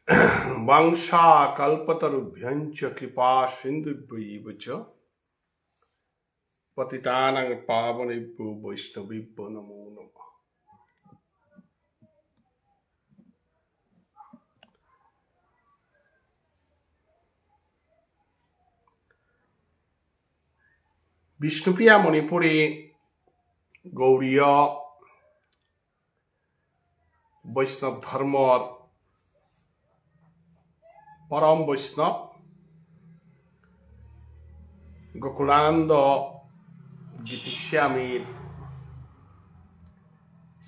वंशा कल्पतरुभ्यंच कृपा सिंधुभ्यैव च पतितानां पावनेभ्यो वैष्णवेभ्यो नमो नमः। বিষ্ণুপ্রিয়া মণিপুরে গৌড়ীয় বৈষ্ণৱ ধৰ্মৰ পৰম বৈষ্ণৱ গোকুলানন্দ গীতিস্বামীর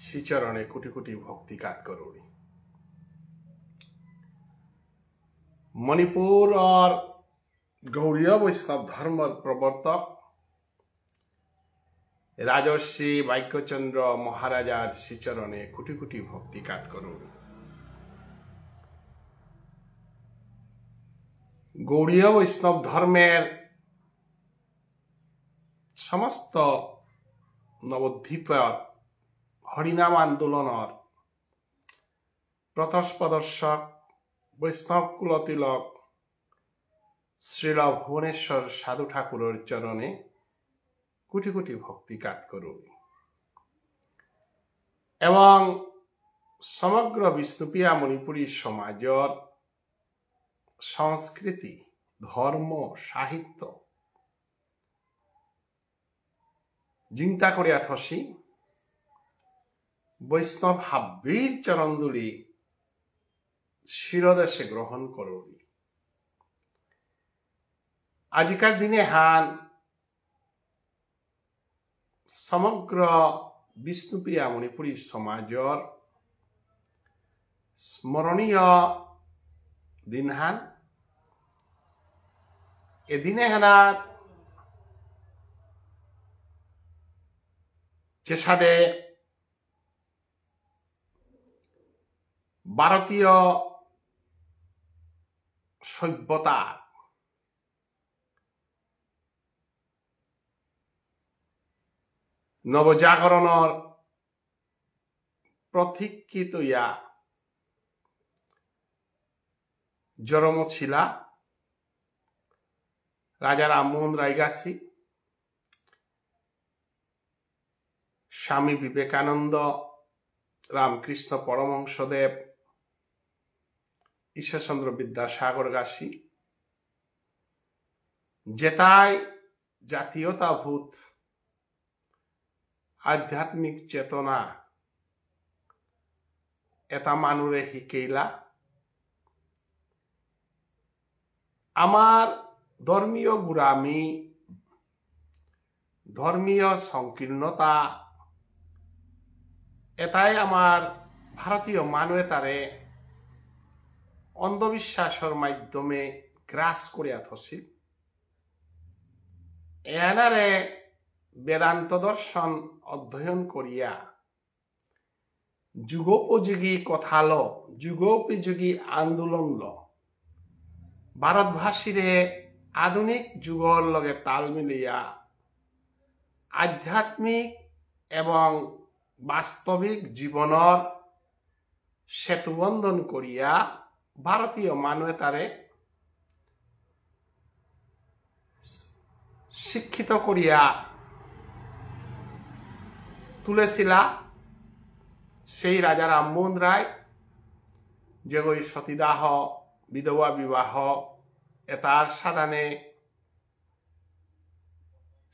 শ্রীচরণে কোটি কোটি ভক্তি কাত করুণী। মণিপুৰৰ গৌড়ীয় বৈষ্ণৱ ধৰ্মৰ প্ৰৱৰ্তক রাজর্ষি ভাগ্যচন্দ্র মহারাজার শ্রীচরণে কোটি কোটি ভক্তি কাত করুন। গৌড়ীয় বৈষ্ণব ধর্মের সমস্ত নবদ্বীপের হরিনাম আন্দোলনের প্রদর্শক বৈষ্ণব কুলতিলক শ্রীল ভুবনেশ্বর সাধু ঠাকুরের চরণে কোটি কোটি ভক্তি কাত করুন এবং সমগ্র বিষ্ণুপ্রিয়া মণিপুরী সমাজের সংস্কৃতি ধর্ম সাহিত্য চিন্তা করিয়া থসি বৈষ্ণব হাব্বীর চরণদুলি শিরদেশে গ্রহণ করুন। আজিকার দিনে হান সমগ্র বিষ্ণুপ্রিয়া মণিপুরী সমাজের স্মরণীয় দিন হান এদিনে হানা যেসাদে ভারতীয় সভ্যতার নবজাগরণের প্রতীক্ষিত জন্মছিলা রাজা রামমোহন রায়গাছি, স্বামী বিবেকানন্দ, রামকৃষ্ণ পরমহংসদেব, ঈশ্বরচন্দ্র বিদ্যাসাগর গাছি যেটাই জাতীয়তাভূত আধ্যাত্মিক চেতনা এটা মানুরে শিকেইলা। আমার ধর্মীয় গুড়ামি ধর্মীয় সংকীর্ণতা এটাই আমার ভারতীয় মানুষ তারে অন্ধবিশ্বাসের মাধ্যমে গ্রাস করিয়া থসি। এনারে বেদান্ত দর্শন অধ্যয়ন করিয়া যুগোপযোগী কথা ল যুগোপযোগী আন্দোলন ল ভারতবাসীরে আধুনিক যুগর লগে তাল মিলিয়া আধ্যাত্মিক এবং বাস্তবিক জীবনের সেতুবন্ধন করিয়া ভারতীয় মানুষ তারে শিক্ষিত করিয়া তুলেছিলা। সেই রাজা রামমোহন রায় যে ওই সতীদাহ বিধবা বিবাহ এটার সাধানে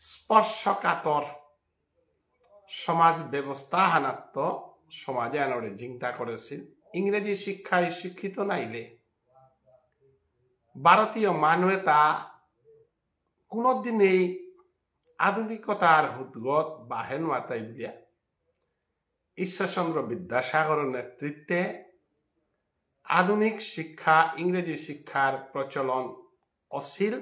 স্পর্শকাতর সমাজ ব্যবস্থা হানাত্ম সমাজে আনরে চিন্তা করেছিল। ইংরেজি শিক্ষায় শিক্ষিত নাইলে ভারতীয় মানুষ তা কোনদিনই আধুনিকতার হুদগত বাহেন মাতাই বিয়া ঈশ্বরচন্দ্র বিদ্যাসাগরের নেতৃত্বে আধুনিক শিক্ষা ইংরেজি শিক্ষার প্রচলন অছিল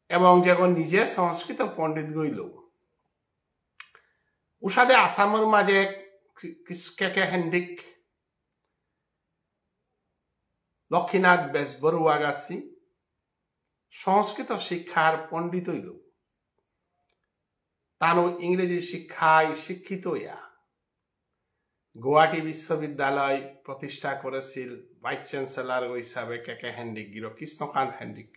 এবং যখন নিজে সংস্কৃত পণ্ডিত গইল উষাদে আসামের মাঝে কেকে হেন্ডিক লক্ষ্মীনাথ বেজবরুয়া গাছি সংস্কৃত শিক্ষার পণ্ডিত হইল তানো ইংরেজি শিক্ষায় শিক্ষিত হইয়া গুয়াহাটি বিশ্ববিদ্যালয় প্রতিষ্ঠা করেছিল ভাইস চ্যান্সেলর হিসাবে কে হেন্ডিক গির কৃষ্ণকান্ত হেন্ডিক।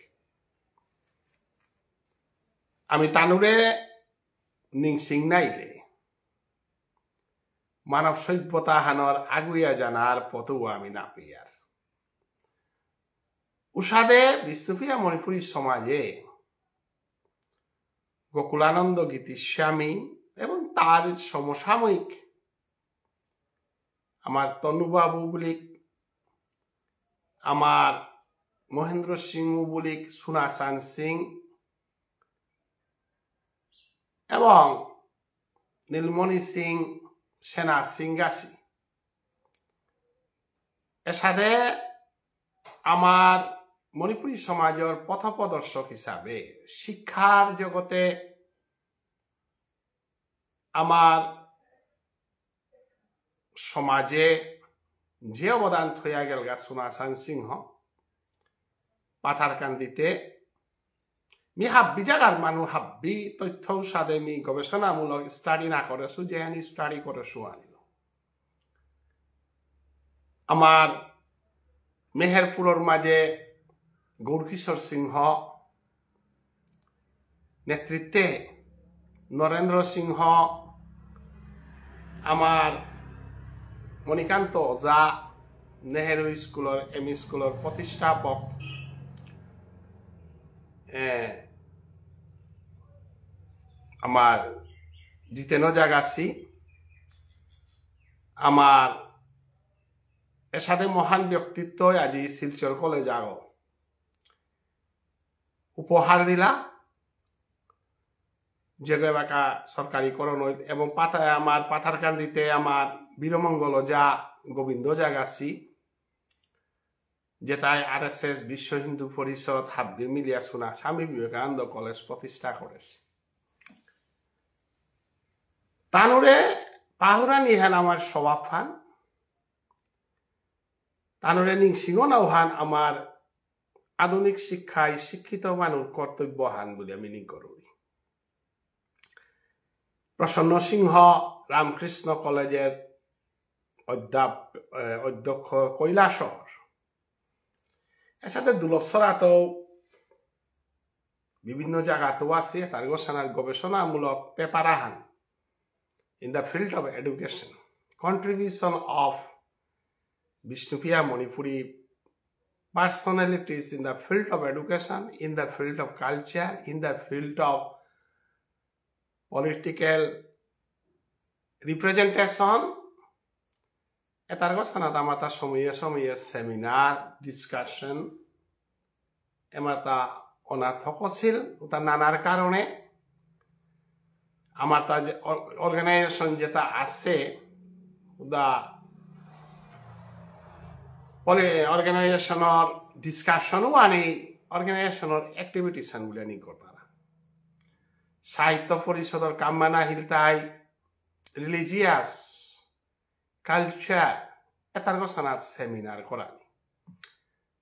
আমি তানুরে নিংসিং নাইলে মানব সভ্যতা হানর আগুইয়া জানার পথও আমি না পেয়ার উষাদে বিষ্ণুপ্রিয়া মণিপুরী সমাজে গোকুলানন্দ গীতিস্বামী এবং তার সমসাময়িক আমার তনুবাবু বলিক, আমার মহেন্দ্র সিং বলিক, সুনাচান সিং এবং নীলমণি সিং, সেনা সিং গাছি এর সাথে আমার মণিপুরী সমাজের পথপ্রদর্শক হিসাবে শিক্ষার জগতে আমার সমাজে যে অবদান থইয়া গেল গা সুনাচান সিংহ পাথারকান্দিতে মি হাব্বি জাগার মানুষ হাব্বি তথ্য সাদে মি গবেষণামূলক স্টাডি না করেছো যেহানি স্টাডি করেছো আনিল আমার মেহেরপুরের মাঝে গৌরকিশোর সিংহ নেতৃত্বে নরেন্দ্র সিংহ, আমার মণিকান্ত ওজা নেহেরু স্কুলের এম স্কুলের প্রতিষ্ঠাপক, আমার জিতেন জাগাছি, আমার এর সাথে মহান ব্যক্তিত্ব আজি শিলচর কলেজ আগ উপহার দিলা জেগে বাঁকা সরকারিকরণ এবং আমার পাথারকান্দিতে আমার বীরমঙ্গল ওজা, গোবিন্দ জাগাছি যেটাই RSS বিশ্ব হিন্দু পরিষদ হাব্দি মিলিয়া শোনা স্বামী বিবেকানন্দ কলেজ প্রতিষ্ঠা করেছে। তানুরে পাহুরা নিহান আমার স্বভাব ফান, তানুরে নিংসিংহ নাওহান আমার আধুনিক শিক্ষায় শিক্ষিত মানুষ কর্তব্য হান বলে আমি নি করি। প্রসন্ন সিংহ রামকৃষ্ণ কলেজের অধ্যক্ষ কৈলাসহর এর সাথে দুর্লভ সরাতেও বিভিন্ন জায়গাতেও আছে তার গবেষণামূলক পেপার আহান in the field of education, contribution of Vishnupriya Manipuri personalities in the field of education, in the field of culture, in the field of political representation. এটার গছনাত আমার তা সময়ে সেমিনার ডিসকাশন আমার তা অনার্থক ছিল তা নানার কারণে আমার তা যে অর্গানাইজেশন যেটা আছে দা অর্গানাইজেশনের ডিসকাশনও আনি অর্গানাইজেশনের অ্যাক্টিভিটিস আনগুলি আনি করতারা সাহিত্য পরিষদের কামমানা হিলতাই রিলিজিয়াস কালচার এটার গোছনাত সেমিনার করানি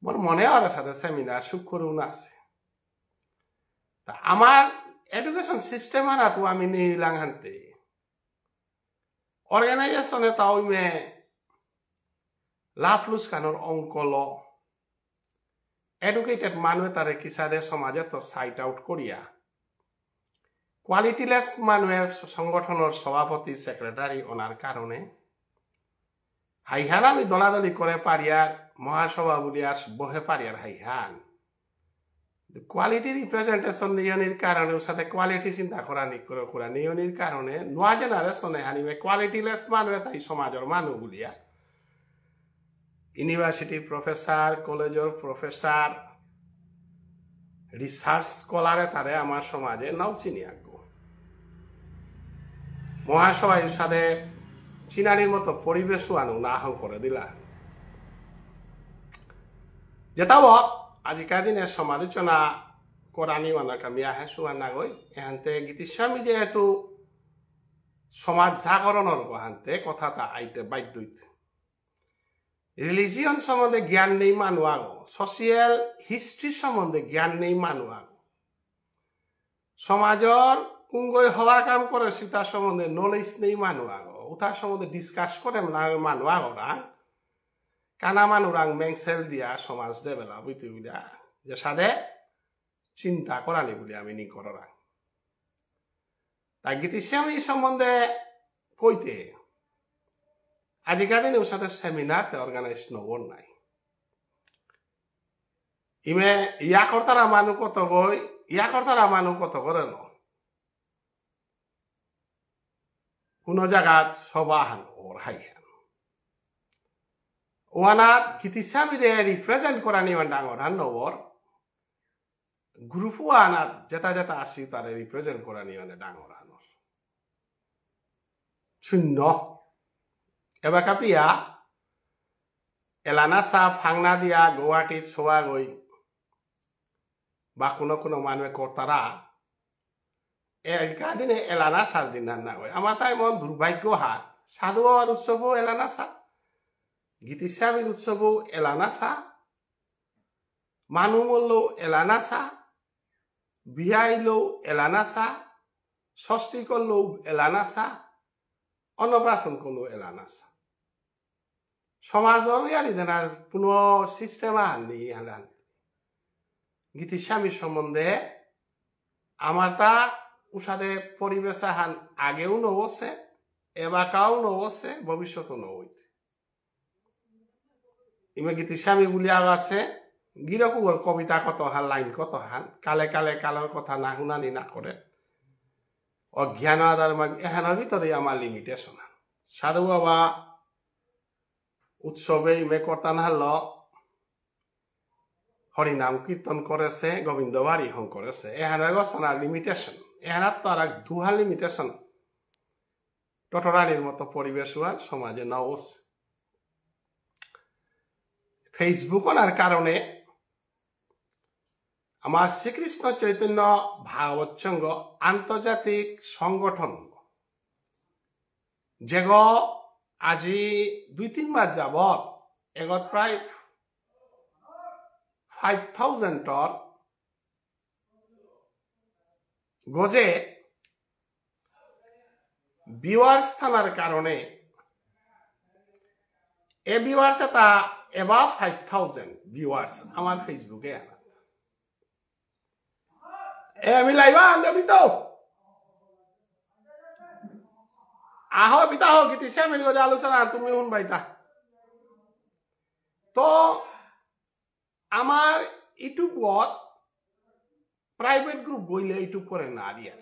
মোর মনে আর সাথে সেমিনার সুখ করুন আছে তা আমার এডুকেশন সিস্টেম আনা তো আমি নিলাম হানতে অর্গানাইজেশনে তাও মে লাভ লুসকানোর অঙ্ক ল এডুকেটেড মানুষ তারে কিসাদে সমাজে তো সাইট আউট করিয়া কোয়ালিটিলেস মানুষে সংগঠনের সভাপতি সেক্রেটারি ওনার কারণে হাইহান আমি দলাদলি করে পারিয়ার মহাসভা বলিয়া বহে পারিয়ার হাইহান কোয়ালিটি রিপ্রেজেন্টেশন নিয়নির কারণে ওর সাথে কোয়ালিটি চিন্তা করা নিয়নির কারণে নোয়া জেনারেশনে হানিবে কোয়ালিটিলেস মানুষ তাই সমাজের মানুষ বলিয়া ইউনিভার্সিটি প্রফেসর কলেজের প্রফেসর রিসার্চ স্কলারে তারে আমার সমাজে নাও চিনি আঁকবো মহাসভার সাথে চিনারির মতো পরিবেশও আনু না আহ্বান করে দিলা যেটাও আজিকার দিনে সমালোচনা করানি মানার কামি আহে সুয়ানা গই এহান্তে গীতিস্বামী যেহেতু সমাজ জাগরণের গহান্তে কথাটা আইতে বাধ্য রিলিজিয়ন সম্বন্ধে জ্ঞান নেই মানুষ আগ সোশিয়াল হিস্ট্রি সম্বন্ধে জ্ঞান নেই মানুষ আগ সমাজের কুঙ্গই হওয়া কাম করে সেটা সম্বন্ধে নলেজ নেই মানুষ আগ উতার সম্বন্ধে ডিসকাস করে মানুয়া ওরাং কানা মানুরাং মেংসেল দিয়া সমাজ দেবেলা বুঝতে বুঝা যে সাদে চিন্তা করানি বলে আমি নি করাং তাই গীতিসে আমি এই সম্বন্ধে কইতে আজিকার দিনে ওর সাথে সেমিনার অর্গানাইজ নবর নাই ইমে ইয়া করতারা মানু কত করে ন কোন জায়গাত সবা হান ওর হাই হান ওয়ানাত গীতিসামিরে রিপ্রেজেন্ট করা নিমান ডাঙর হান নবর গ্রুপ ওয়ানাত যেটা আসি তারে রিপ্রেজেন্ট করা নিমানে ডাঙর হানর শূন্য এবার কাপিয়া এলানা সাহ ফাংনা দিয়া গুয়াহাটিত সোয়া গই বা কোনো মানুহে কর্তারা একা দিনে এলানা সার দিন না গই আমার তাই মন দুর্ভাগ্য হাত সাধু বাবার উৎসবও এলানা সা গীতিসামীর উৎসবও এলানা সা মানুহ মরলেও এলানা সা বিয়াইলেও এলানা সা ষষ্ঠী করলেও এলানা সা অন্নপ্রাশন করলেও এলানা সা সমাজৰ ইয়াৰ দিনাৰ পুনৰ সিস্টেম আনি হালান গীতিস্বামীর সম্বন্ধে আমার তা উসাদে পরিবেশ হান আগেও নবসে এবাকাও নবসে ভবিষ্যতও নবইতে ইমে গীতিস্বামী বলি আছে গিরকুর কবিতা কত হান লাইন কত হান কালে কালে কালের কথা না শুনানি না করে অজ্ঞান আদার এখানের ভিতরে আমার লিমিটেশন সাধু বাবা উৎসবে ইমে কর্তান হাল হরিনাম কীর্তন করেছে গোবিন্দ বাড়ি হং করেছে এখানে গছনা লিমিটেশন এখানার তো আর দুহা লিমিটেশন টটরানির মতো পরিবেশ হওয়ার সমাজে নবস ফেসবুকের কারণে আমার শ্রীকৃষ্ণ চৈতন্য ভাগবত সংঘ আন্তর্জাতিক সংগঠন যেগ আজি 2-3 মাস যাবত এগত প্রায় 5,000 টর গজে ভিউয়ার্স থানার কারণে এ ভিউয়ার্স এটা এবার 5,000 ভিউয়ার্স আমার ফেসবুকে আমি লাইবা আনবি তো আহ বিতা হোক গীতিসে মিল গজে আলোচনা তুমি শুন বাইতা তো আমার ইউটিউবত প্রাইভেট গ্রুপ বইলে ইউটিউব করে না দিয়ার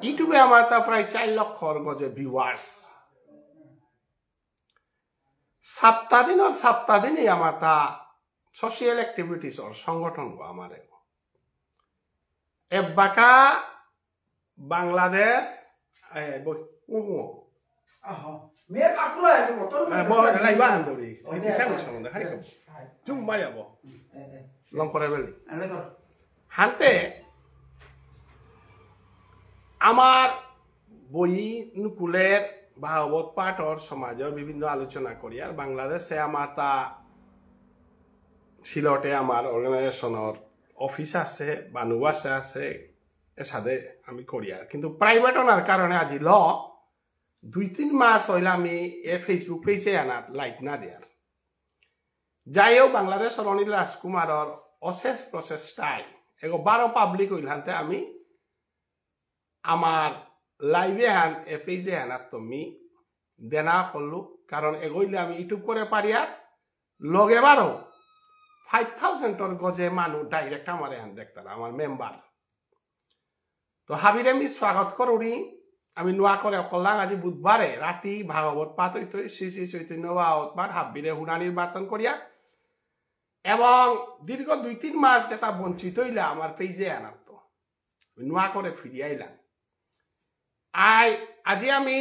ইউটিউবে আমার তা প্রায় 4 লক্ষর গজে ভিউয়ার্স সপ্তাহ দিনে আমার তা সোশিয়াল অ্যাক্টিভিটিস ওর সংগঠন আমার এবাকা বাংলাদেশ হাতে আমার বই নুকুলের ভাগবত পাঠর সমাজের বিভিন্ন আলোচনা করি আর বাংলাদেশে আমার তা সিলটে আমার অর্গানাইজেশনের অফিস আছে বানুবাসে আছে এর সাথে আমি করি আর কিন্তু প্রাইভেট ওনার কারণে আজি 2-3 মাস হইলে আমি এ ফেসবুক পেজে আনাত লাইক না দেয়ার যাই হোক বাংলাদেশের অনিল রাজকুমারের অশেষ প্রচেষ্টায় এগো 12 পাবলিক হইলান্তে আমি আমার লাইভে হান এ পেজে আনাত তুমি দেনা করলু কারণ এগোইলে আমি ইউটিউব করে পারিয়া লগে বারো 5,000 টর গজে মানুষ ডাইরেক্ট আমার এখান দেখতাম আমার মেম্বার তো হাবিরে আমি স্বাগত করি আমি নোয়া করে অকল্লাং আজি বুধবারে রাতি ভাগবত পাঠ হইতে শ্রী শ্রী চৈতন্য ভাগবত পাঠ হাবিরে হুনানির বার্তন করিয়া এবং দীর্ঘ 2-3 মাস যেটা বঞ্চিত হইলা আমার পেজে আনাত নোয়া করে ফিরিয়ে আইলাম আজি আমি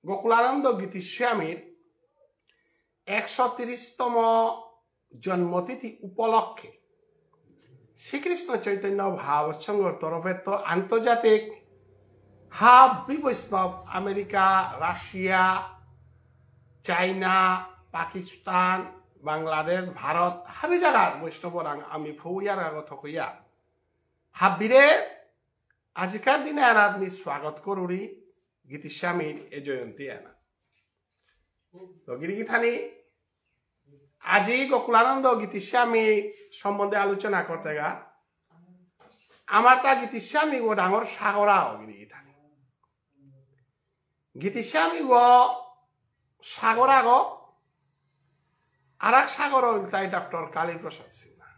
গোকুলানন্দ গীতিস্বামীর 130তম জন্মতিথি উপলক্ষে শ্রীকৃষ্ণ চৈতন্য ভাগবত সংঘর তরফে তো আন্তর্জাতিক হাবি বৈষ্ণব আমেরিকা রাশিয়া চাইনা পাকিস্তান বাংলাদেশ ভারত হাবি জায়গার বৈষ্ণবর আমি ফৌরিয়ার আগত হইয়া হাবিরে আজিকার দিনে আর আমি স্বাগত করি গীতিস্বামীর এ জয়ন্তী আনা তো গিরিগি থানি আজি গোকুলানন্দ গীতিস্বামী সম্বন্ধে আলোচনা করতে গা আমার তা গীতিস্বামী গো ডাঙর সাগরাও গিরিগি থানি গীতিস্বামী গো সাগরা গো আর এক সাগর তাই ডক্টর কালীপ্রসাদ সিনহা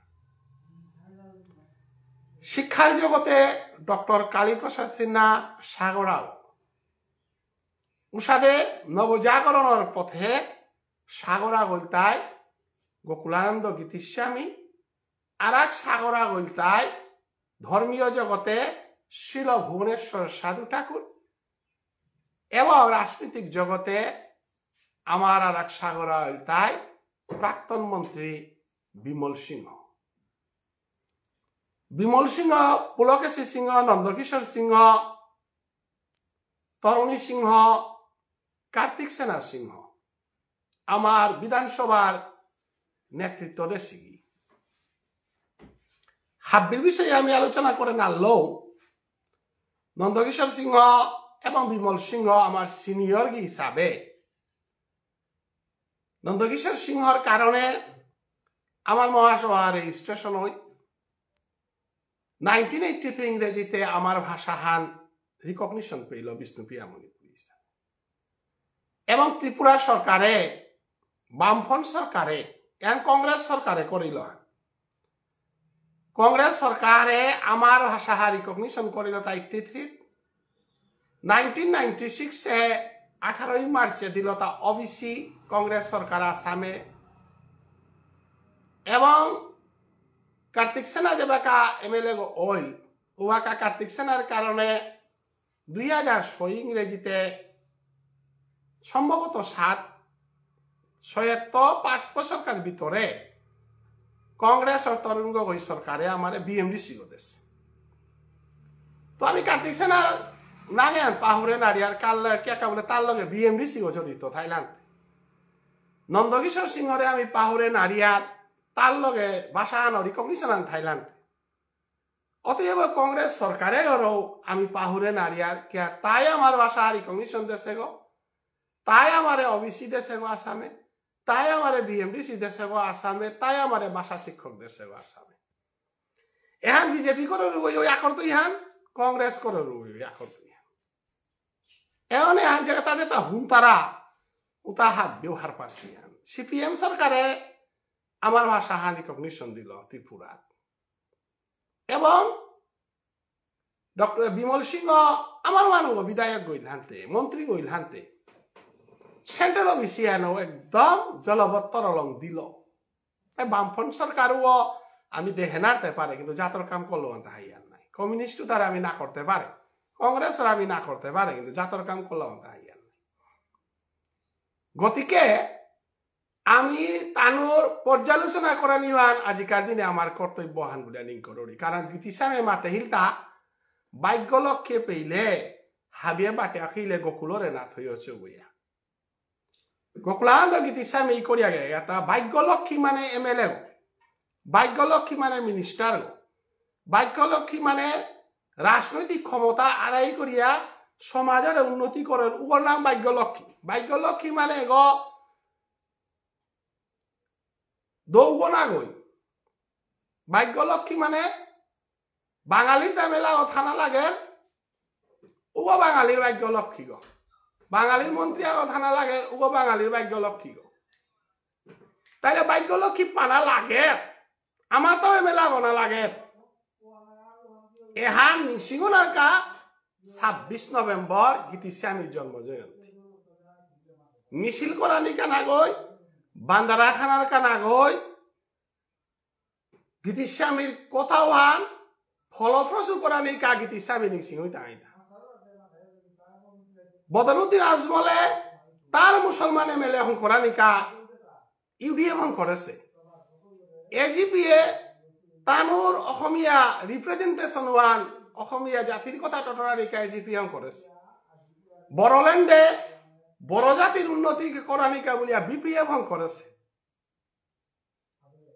শিক্ষার জগতে ডক্টর কালীপ্রসাদ সিনহা সাগরাও উষাদে নবজাগরণের পথে সাগরা গলতায় গোকুলানন্দ গীতিস্বামী আর এক সাগরা গলতায় ধর্মীয় জগতে শিল ভুবনেশ্বর সাধু ঠাকুর এবং রাজনৈতিক জগতে আমার আর এক সাগরা গলতায় প্রাক্তন মন্ত্রী বিমল সিংহ পুলকেশী সিংহ নন্দকিশোর সিংহ তরুণী সিংহ কার্তিক সেনা সিংহ আমার বিধানসভার নেতৃত্ব দেশি হাব্বির বিষয়ে আমি আলোচনা করে নাড়লেও নন্দকিশোর সিংহ এবং বিমল সিংহ আমার সিনিয়র হিসাবে নন্দকিশোর সিংহর কারণে আমার মহাসভা রেজিস্ট্রেশন হই 1983 ইংরেজিতে আমার ভাষা হান রিকগনিশন পেল বিষ্ণুপ্রিয়া মণিপুরী এবং ত্রিপুরা সরকারে বামফ্রন্ট সরকারে এবং কংগ্রেস সরকারে করিল কংগ্রেস সরকারে আমার ভাষা রিকগনিশন করিল 83 1996 এ 18 মার্চে দিল তা ওবিসি কংগ্রেস সরকার আসামে এবং কার্তিক সেনা যে বাকা এমএলএ ওইল ওয়াকা কার্তিক সেনার কারণে 2006 ইংরেজিতে সম্ভবত 5 বছরকার ভিতরে কংগ্রেস আর তরুণ গগৈ সরকারে আমার বিএমডিসি গেছে তো আমি কার্তিক সেনার নাগে পাহুরে নারিয়ার কাল কে বলে তার লগে বিএমডিসি জড়িত থাইল্যান্ড নন্দকিশোর সিংহরে আমি পাহুরে নারিয়ার তার লগে ভাষা রিকগনিশন আন থাইল্যান্ড অতএব কংগ্রেস সরকারে গরও আমি পাহুরে নারিয়ার কে তাই আমার ভাষা রিকগনিশন দেশে গো তাই আমারে ওবিসি দেশে গো আসামে তাই আমারে বিএমডিসি দেশে গো আসামে তাই আমারে ভাষা শিক্ষক দেশে গো আসামে এহান বিজেপি করে রুই ওই আকর তো ইহান কংগ্রেস করে রুই আকর তো ইহান এখন এহান জায়গা তাদের তা হুম তারা উতা হাত ব্যবহার পাচ্ছি সিপিএম সরকারে আমার ভাষা হান রিকগনিশন দিল ত্রিপুরা এবং ডক্টর বিমল সিংহ আমার মানুষ বিধায়ক গইল হানতে মন্ত্রী গইল হানতে সেন্ট্রাল অফিসে একদম জলবত্তর রং দিল বামফ্রন্ট সরকারও আমি দেখে নাড়তে পারে কিন্তু জাতর কাম করলো হাইয়ার নাই কমিউনিস্ট তারা আমি না করতে পারে কংগ্রেসের আমি না করতে পারে কিন্তু জাতর কাম করলো হাইয়ার নাই গতিকে আমি তানুর পর্যালোচনা করা নিবান আজিকার দিনে আমার কর্তব্য হান বলে নিং করি কারণ গীতিস্বামী মাতে হিলতা ভাগ্য লক্ষ্যে পেইলে হাবিয়ে বাটে আখিলে গোকুলরে না থইছে বইয়া গোকুলানন্দ গীতিস্বামী করিয়া গে এটা ভাগ্যলক্ষ্মী মানে এমএলএ ভাগ্যলক্ষ্মী মানে মিনিস্টার ভাগ্যলক্ষ্মী মানে রাজনৈতিক ক্ষমতা আদায় করিয়া সমাজের উন্নতি করার উপর নাম ভাগ্যলক্ষ্মী ভাগ্যলক্ষ্মী মানে গ দৌগনা গই ভাগ্যলক্ষ্মী মানে বাঙালির দামেলা থানা লাগে উপ বাঙালির ভাগ্যলক্ষ্মী গ বাঙালির মন্ত্রী আগত থানা লাগে উপ বাঙালির ভাগ্যলক্ষ্মী গো তাইলে ভাগ্যলক্ষ্মী পানা লাগে আমার তো মেলা বনা লাগে এহান নিশিগুনার কা 26 নভেম্বর গীতিস্বামীর জন্ম জয়ন্তী মিছিল করানি কানা গই বান্দারা খানার কানা গই গীতিস্বামীর কোথাও হান ফলপ্রসূ করানি কা গীতিস্বামী নিশিং হইতে আইতা বদরুদ্দিন আজমলে তার মুসলমান এমএলএ এখন করানিকা ইউডিএফ এখন করেছে এজিপিএ তানুর অসমীয়া রিপ্রেজেন্টেশন ওয়ান অসমীয়া জাতির কথা টটরানিকা এজিপি এখন করেছে বড়োল্যান্ডে বড় জাতির উন্নতি করানিকা বলিয়া বিপিএফ এখন করেছে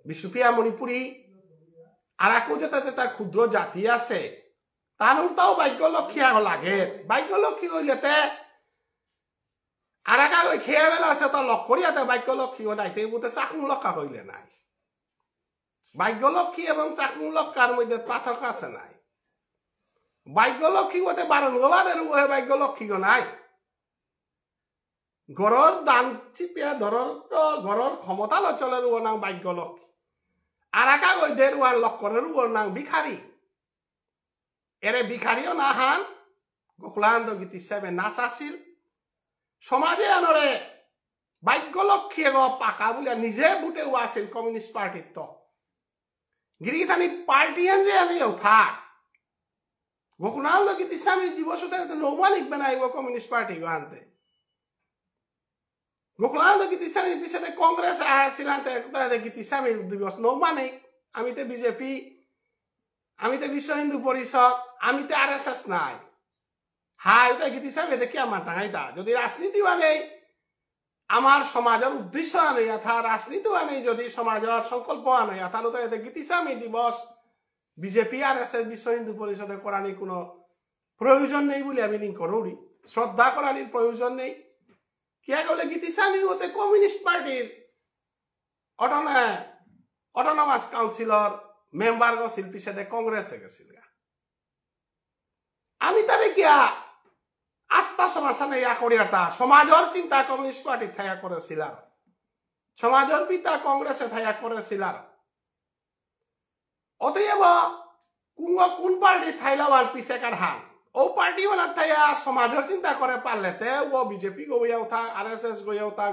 বিষ্ণুপ্রিয়া মণিপুরী আর একো যেটা যেটা ক্ষুদ্র জাতি আছে তানুর তাও ভাগ্যলক্ষ্মী আগ লাগে ভাগ্যলক্ষ্মী হইলেতে আর একা ওই খেয়ে বেলা আছে তো লক্ষ করিয়াতে ভাগ্য লক্ষ্মীও নাই তো বুঝতে চাকুন লক্ষা হইলে নাই ভাগ্য লক্ষ্মী এবং চাকুন লক্ষার মধ্যে পার্থক্য আছে নাই ভাগ্য লক্ষ্মী বলতে বারণ গোবাদের ভাগ্য লক্ষ্মী নাই গড়র দান চিপিয়া ধরর তো গড়র ক্ষমতা লচলের নাং ভাগ্য লক্ষ্মী আর একা ওই দের ওয়ান লক্ষরের নাং ভিখারি এরে ভিখারিও না হান গোকুলানন্দ গীত হিসাবে নাচ আসিল সমাজে আনরে ভাগ্য লক্ষ্মী পাকা বলে নিজে বুটে আসিল কমিউনিস্ট পার্টির তো গিরিগিতানি পার্টি যে আনিও থাক গোকুলানন্দ গীত হিসাবে দিবসতে নৌমা লিখবে না কমিউনিস্ট পার্টি আনতে গোকুলানন্দ গীত হিসাবে পিছনে কংগ্রেস আসিলাম গীত হিসাবে দিবস নৌমা নেই আমি তো বিজেপি আমি তো বিশ্ব হিন্দু পরিষদ আমি তো RSS নাই হাই ওটা গীত হিসাবে দেখি আমার টাঙাইতা যদি রাজনীতি মানে আমার সমাজের উদ্দেশ্য আনে যথা রাজনীতি আনে যদি সমাজের সংকল্প আনে তাহলে তো এতে গীত হিসাবে দিবস বিজেপি RSS বিশ্ব হিন্দু পরিষদের করানি কোনো প্রয়োজন নেই বলে আমি করি শ্রদ্ধা করানির প্রয়োজন নেই কিয়া গেলে গীত হিসাবে ওতে কমিউনিস্ট পার্টির অটোনমাস কাউন্সিলর মেম্বার গছিল পিছনে কংগ্রেসে গেছিল আমি তারে কিয়া আস্থা সমাসানে ইয়া করিয়াটা সমাজের চিন্তা কমিউনিস্ট পার্টি থাকা করেছিল সমাজের পিতা কংগ্রেসে থাকা করেছিল অতএব কোন পার্টি থাইলাবার পিছেকার হান ও পার্টি বানার থাইয়া সমাজের চিন্তা করে পারলেতে ও বিজেপি গইয়াও থাক RSS গইয়াও থাক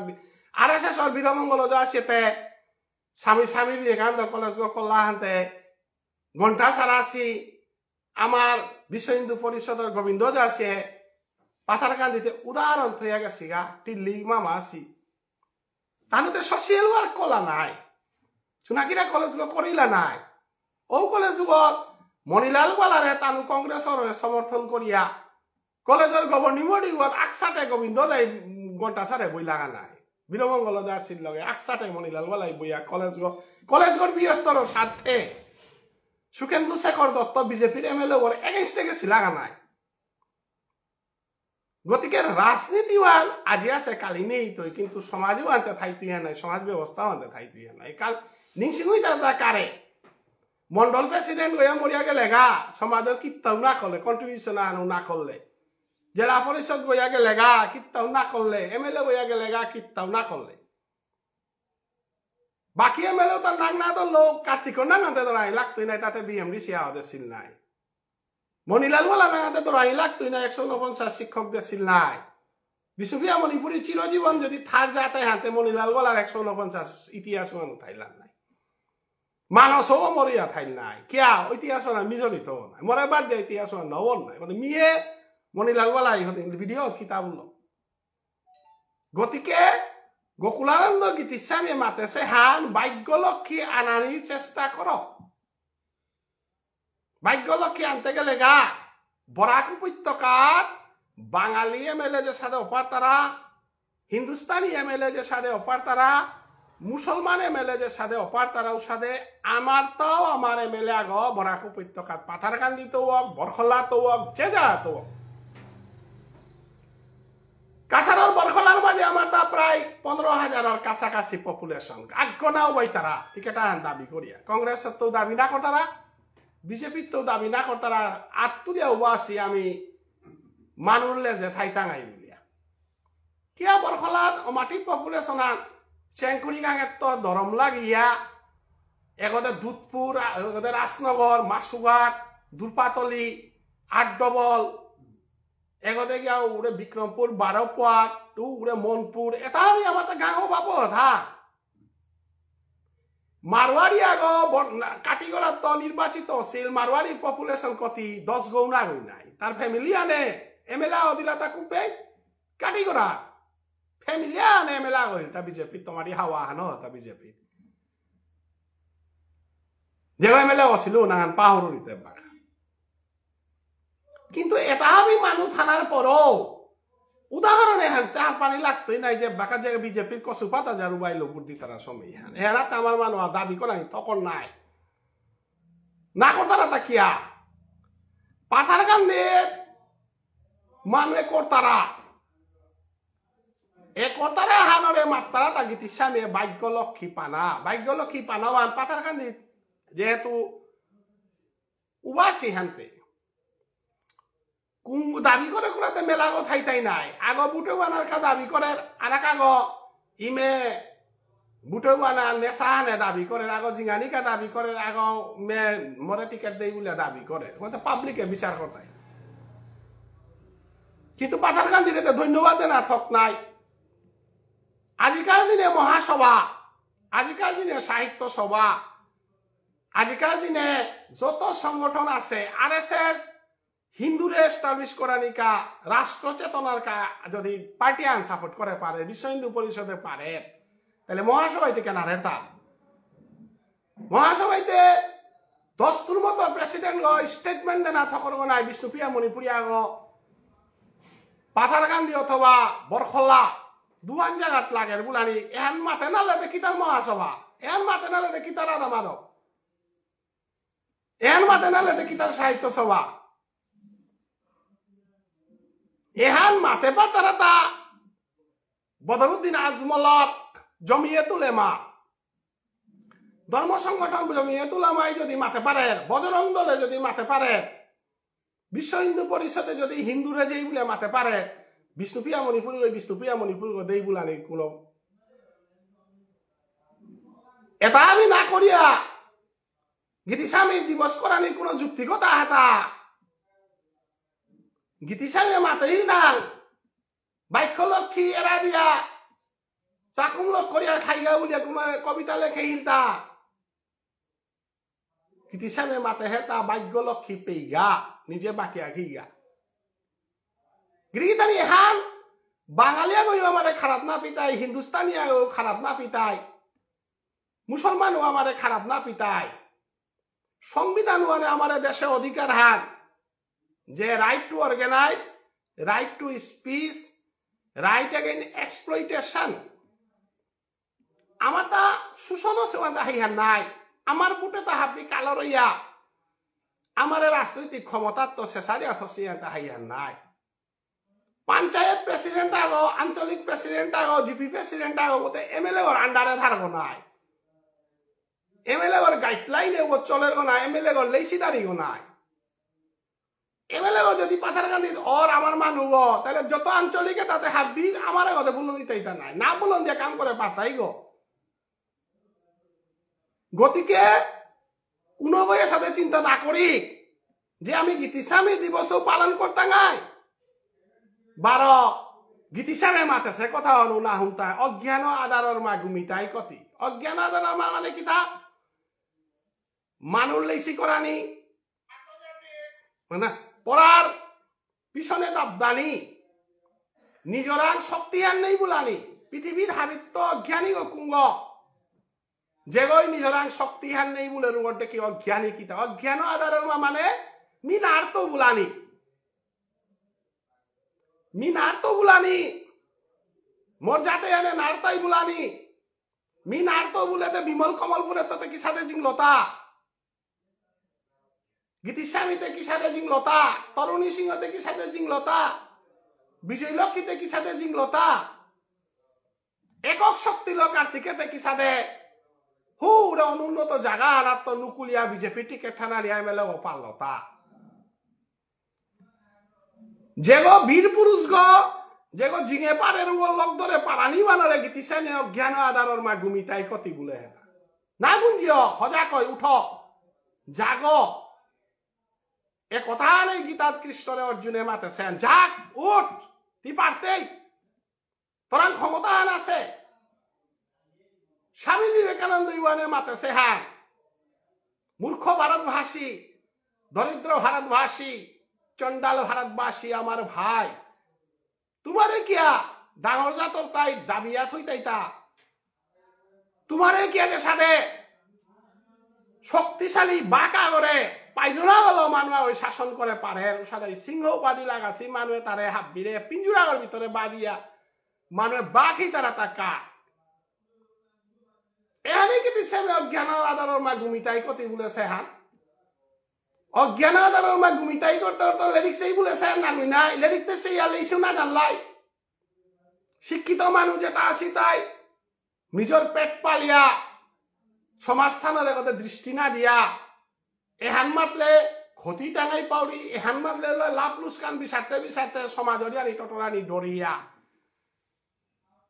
RSS আর বীরমঙ্গল যা সেতে স্বামী বিবেকানন্দ কলেজ কল্লা হানতে ঘন্টা সারাসি আমার বিশ্ব হিন্দু পরিষদের গোবিন্দ যাচ্ছে পাথারকান্দিতে উদাহরণ থইয়া গেছি গা টিল্লি মামা আসি তাহলে সোশিয়াল ওয়ার্ক কলা নাই চুনাকিরা কলেজ করিলা নাই ও কলেজ মণিলাল বালারে তানু কংগ্রেসের সমর্থন করিয়া কলেজের গভর্নিং বডি আকসাটে গোবিন্দ যাই ঘন্টা সারে বই লাগা নাই বীরমঙ্গল দাসির লগে আকসাটে মণিলাল বালাই বইয়া কলেজের বৃহস্তর স্বার্থে সুখেন্দু শেখর দত্ত বিজেপির MLA ওর এগেইনস্টে গেছি লাগা নাই গতিকে রাজনীতি আজি আছে কালি নেই তো কিন্তু সমাজও আনতে থাইতুইয়া নাই সমাজ ব্যবস্থাও আনতে থাইতুইয়া নাই কাল নিংসিংই তারা কারে মন্ডল প্রেসিডেন্ট গিয়া মরিয়া গেলে গা সমাজের কীর্তাও না করলে কন্ট্রিবিউশন আনো না করলে জেলা পরিষদ গইয়া গেলে গা কীর্তাও না করলে MLA গইয়া গেলে গা কীর্তাও না করলে বাকি MLA তার নাক না ধরলো কার্তিকর নাক আনতে ধরাই লাগতোই নাই তাতে BMDC আমাদের ছিল নাই মণিলাল বলা নাগাতে ধরাই লাগতোই না 149 শিক্ষকদের ছিল নাই বিশ্ববিয়া মণিপুরি চিরজীবন যদি থার যাতে হাতে মণিলাল বলার 149 ইতিহাস মানুষ থাইলাম নাই মানসও মরিয়া থাইল নাই কিয়া ইতিহাস মিজরিত নাই মরে বাদ দিয়ে ইতিহাস নবন নাই মানে মিয়ে মণিলাল বলাই ভিডিও কিতাব গতিকে গোকুলানন্দ গীত ইসামে মাতেছে হান ভাগ্যলক্ষ্মী আনানির চেষ্টা কর ভাগ্যলক্ষ্মী আনতে গেলে গা বরাক উপত্যকার বাঙালি MLA যে সাথে অপার তারা হিন্দুস্তানি MLA যে সাথে অপার তারা মুসলমান MLA যে সাথে অপার তারাও সাথে আমার তাও আমার MLA আগ বরাক উপত্যকার পাথারকান্দি তো হোক বরখলা তো হোক যে যা তো হোক কাছাড়ের বরখলার মাঝে আমার তা প্রায় 15,000 কাছাকাছি পপুলেশন আগ্রনাও বই তারা টিকেট দাবি করিয়া কংগ্রেসের তো দাবি না করতারা বিজেপির তো দাবি না করতারা আত্মরিয়াও বাসি আমি মানুরলে যে থাইতাঙাই বলিয়া কিয়া বরখলাত মাটির পপুলেশন চেংকুরি গাঙের তো দরম লাগিয়া এগতে দুধপুর এগতে রাজনগর মাসুঘাট দুরপাতলি 8 ডবল এগতে গিয়া উড়ে বিক্রমপুর 12 পাট উড়ে মনপুর এটা আমি আমার গাঁও পাবো থা মারোয়ারি আগ কাটিগড়ার তো নির্বাচিত ছিল মারোয়ারির পপুলেশন কতি 10 গৌনা গই নাই তার ফ্যামিলি আনে MLA দিলা তা কুপে কাটিগড়া ফ্যামিলি আনে MLA হইল তা বিজেপি তোমারি হাওয়া হানো তা বিজেপি যে MLA ছিল না পাহরিতে বাকা কিন্তু এটা আমি মানুষ থানার পরও উদাহরণে হ্যাঁ তার পানি লাগতোই নাই যে বাকা যে বিজেপির কচু পাতা যার উবাইল বুদ্ধি তারা সময় হ্যাঁ এরা আমার মানুষ দাবি করা তখন নাই না করতারা তা কিয়া পাথার কান্দে মানে করতারা এ কর্তারা হানরে মাত্রা তা গীতিস্বামী ভাগ্যলক্ষ্মী পানাওয়ান পাথারকান্দি যেহেতু উবাসী হানতে কুম দাবি করে কুলাতে মেলা কথাই তাই নাই আগ বুটো বানার কা দাবি করে আর আগ ইমে বুটো বানা নেশা হানে দাবি করে আগ জিঙ্গানিকা দাবি করে আগ মে মরে টিকেট দেই বলে দাবি করে পাবলিকে বিচার করতাই কিন্তু পাথারকান্দিতে ধন্যবাদ দেন আর থক নাই আজিকার দিনে মহাসভা আজিকার দিনে সাহিত্য সভা আজিকার দিনে যত সংগঠন আছে আরএসএস হিন্দুরে এস্টাবলিশ করা নিকা রাষ্ট্র চেতনার কা যদি পার্টি আন সাপোর্ট করে পারে বিশ্ব হিন্দু পরিষদে পারে তাহলে মহাসভাইতে কেন রেতা মহাসভাইতে দস্তুর মতো প্রেসিডেন্ট স্টেটমেন্ট দেনা থকর নাই বিষ্ণুপ্রিয়া মণিপুরিয়া পাথারকান্দি অথবা বরখলা দুয়ান জায়গাত লাগে বুলানি এহান মাথে নালে দেখি তার মহাসভা এহান মাথে নালে দেখি তার রাধা মাধব এহান মাথে নালে দেখি তার সাহিত্য সভা এহান মাথে বা তারা তা বদরুদ্দিন আজমলর জমিয়তুল উলামা ধর্ম সংগঠন জমিয়তুল উলামাই যদি মাথে পারে বজরং দলে যদি মাথে পারে বিশ্ব হিন্দু পরিষদে যদি হিন্দুরে যেই বলে মাথে পারে বিষ্ণুপ্রিয়া মণিপুর দেই বুলানি কোন এটা আমি না করিয়া গীতিস্বামী দিবস করানি কোন যুক্তিগতা হেতা গীতিস্বামী মাতে হিলদান বাক্যলক্ষ্মী এরা দিয়া চাকুম লোক করিয়া খাইগা বলিয়া কোন কবিতা লেখে হিলতা গীতিস্বামী মাতে হেতা ভাগ্যলক্ষ্মী পেইগা নিজে বাকিয়া ঘিগা গিরিগিতানি এহান বাঙালিয়া গইও আমারে খারাপ না পিতাই হিন্দুস্তানিয়া খারাপ না পিতাই মুসলমানও আমারে খারাপ না পিতাই সংবিধানও আমারে দেশে অধিকার হান যে right to organise right to speech right again exploitation আমার তা শোষণ হাইহান নাই আমার বুটে তা হাবি কালো রইয়া আমার রাজনৈতিক ক্ষমতার তো শেষারিয়া থসিয়া তা হাইহান নাই পঞ্চায়েত প্রেসিডেন্ট আগো আঞ্চলিক প্রেসিডেন্ট আগো জিপি প্রেসিডেন্ট আগো বলতে এমএলএ ওর আন্ডারে থাকবো নাই এমএলএ ওর গাইডলাইনে ও চলের না এমএলএ ওর লেসিদারি গো নাই এমএলএ ও যদি পাথারকান্দি ওর আমার মানুষ তাহলে যত আঞ্চলিকে তাতে হাবি আমার কথা বলুন দিতে নাই না বলুন দিয়ে কাম করে পারতাই গো গতিকে কোনো বইয়ের সাথে চিন্তা না করি যে আমি গীতিস্বামী দিবসও পালন করতাম নাই 12 গীতিস্বামী মাতেছে কথা হলো না হুমতা অজ্ঞান আধারর মা ঘুমিতাই কতি অজ্ঞান আধারর মা মানে কিতা মানুষ লেসি করানি না পড়ার পিছনে দাবদানি নিজরান শক্তিহান নেই বুলানি পৃথিবীর হাবিত্য অজ্ঞানী ও কুঙ্গ যেগই নিজরান শক্তিহান নেই বলে রুগরটা কি অজ্ঞানী কিতা অজ্ঞান আধারর মা মানে মিনার তো বুলানি মোর যাতে এনে নারতাই বুলানি মি নারতো বুলেতে বিমল কমলপুরে তাতে কি সাথে জিংলতা গীতিস্বামীতে কি সাথে জিংলতা তরুণী সিংহতে কি সাথে জিংলতা বিজয়লক্ষ্মীতে কি সাথে জিংলতা একক শক্তি লোক কার্তিকেতে কি সাথে হুরে অনুন্নত জায়গা আর তো নুকুলিয়া বিজেপি টিকেট ঠানারিয়া মেলে পারলতা যেগো বীর পুরুষ গো যেগো জিঙে পারের লোক ধরে পারানি বানারে গীতিস্বামী অজ্ঞান আধারর মা ঘুমিতাই কতি বলে হেতা না গুঞ্জিও হজা কয় উঠ জাগ এ কথা নেই গীতাত কৃষ্ণরে অর্জুনে মাতেছেন যাক উঠ তুই পারতেই তোরান ক্ষমতা আন আছে স্বামী বিবেকানন্দ ইউয়ানে মাতেছে হ্যাঁ মূর্খ ভারতবাসী দরিদ্র ভারতবাসী চন্ডাল ভারতবাসী আমার ভাই তোমারে কিয়া ডাঙর জাতর তাই দাবিয়া থইতাইতা তোমারে কিয়া যে সাথে শক্তিশালী বাঁকা করে পাইজোরা হলো মানুষ ওই শাসন করে পারে সাথে সিংহ উপাধি লাগাছি মানুষে তারে হাবিরে পিঞ্জুরাগর ভিতরে বাদিয়া মানুষে বাকি তারা তাকা এখানে কিন্তু সেবে অজ্ঞান আধারর মা ঘুমিতাই কতি বলেছে হান অজ্ঞান আধারর মা ঘুমিতাই করতে তো লেরিক্সেই বলেছে নামি নাই লেরিকতে সেই আলেইছো না জানলাই শিক্ষিত মানুষ যেটা আছি তাই নিজের পেট পালিয়া সমাজস্থানের কথা দৃষ্টি না দিয়া এহান মাতলে ক্ষতি টাঙাই পাউরি এহান মাতলে লাভ লুসকান বিচারতে বিচারতে সমাজের আনি টটরানি ডরিয়া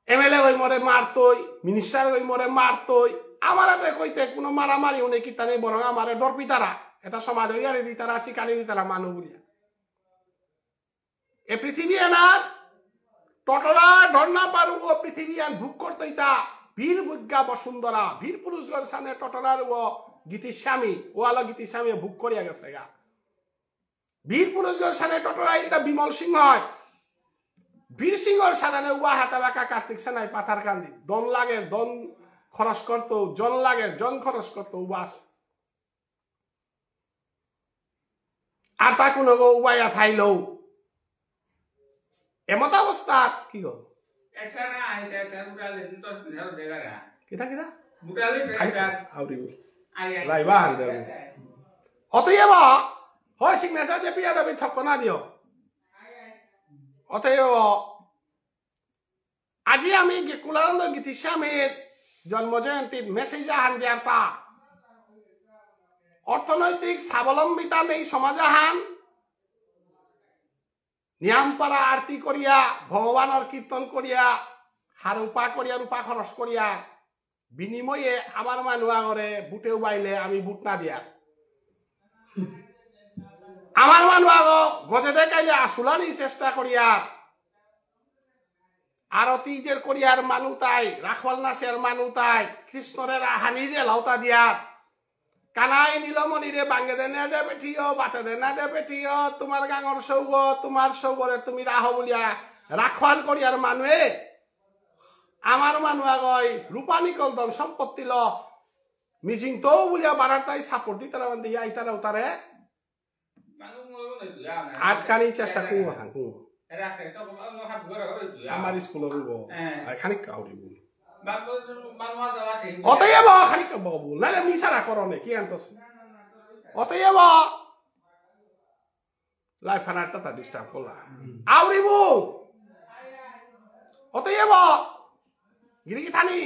এমএলএ ওই মরে মারতই মিনিস্টার ওই মরে মারতই আমার হাতে কইতে কোনো মারামারি উনি কিতা নেই বরং আমারে ডর পিতারা এটা সমাজের আনি দিতারা চিকানি দিতারা মানুষ বলিয়া এ পৃথিবী এনার টটরা ডর না পারু ও পৃথিবী আর ভোগ করতই তা বীর বুজ্ঞা বসুন্ধরা বীর পুরুষগণ সামনে টটরার ও গীতিস্বামী ও আলো গীতিস্বামী ভোগ করিয়া গেছে গা বীর পুরুষগণ সামনে টটরা এটা বিমল সিংহ হয় বীর সিংহর সাধারণে উয়া হাতা বাঁকা কার্তিক সেনাই পাথার কান্দি দন লাগে দন খরচ করতো জন লাগে জন খরচ করতো উবাস আর তা কোনো উবাইয়া থাইলো এমত অবস্থা কি গো কিতা কিতা লাইবা হান্দার অতএব হয় সিগনেচার যে পিয়া দাবি ঠক না দিও অতএব আজি আমি কুলানন্দ গীতিস্বামীর জন্মজয়ন্তীর মেসেজ আহান দিয়ার তা অর্থনৈতিক স্বাবলম্বিতা নেই সমাজাহান নিয়ামপাড়া আরতি করিয়া ভগবানের কীর্তন করিয়া হারুপা করিয়া রূপা খরচ করিয়া বিনিময়ে আমার মানুষ আগরে বুটেও বাইলে আমি বুট না দিয়া আমার মানুষ আগ গজে দেখাইলে আসুলানি চেষ্টা করিয়া আরতিদের করিয়ার মানু তাই রাখওয়াল নাচের মানু তাই কৃষ্ণরের হানিরে লাউতা দিয়া কানাই নীলমণিরে বাঙ্গে দে না দে বেঠিও বাতে দে না দে বেঠিও তোমার গাঙর সৌগ তোমার সৌগরে তুমি রাহ বলিয়া রাখওয়াল করিয়ার মানুয়ে আমার মানুষ আগয় রূপানি কলদন সম্পত্তি ল মিজিং তো বলিয়া বারার তাই সাপোর্ট দিতে দিয়া আইতারা উতারে আটকানি চেষ্টা করবো আমার স্কুলের খানিক কাউরি বল অতএব খানিক বল না মিশারা করনে কি আনতস অতএব লাইফ আনারটা তা ডিস্টার্ব করলা আউরি বল অতএব গিরি থানি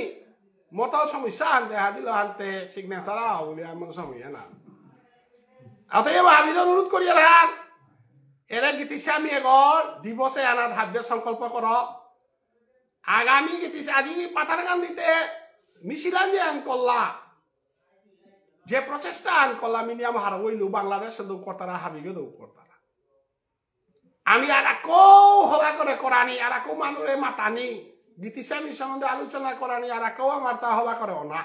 মোটাও সমস্যা আনতে হাদিল আনতে সিগনেচার বলে এমন সময় না অতএব আমি অনুরোধ করি আর এরা গীতিস্বামী এগর দিবসে আনা ধাব্য সংকল্প কর আগামী গীতিস আজি পাথার গান্ধীতে মিছিলান যে আন করলা যে প্রচেষ্টা আন করলা মিনিয়াম হার হইল বাংলাদেশে দৌ কর্তারা হাবিগে দৌ কর্তারা আমি আর হবা করে করানি আর মানুষে মাতানি গীতিস্বামী সম্বন্ধে আলোচনা করানি আর আমার তা হবা করে না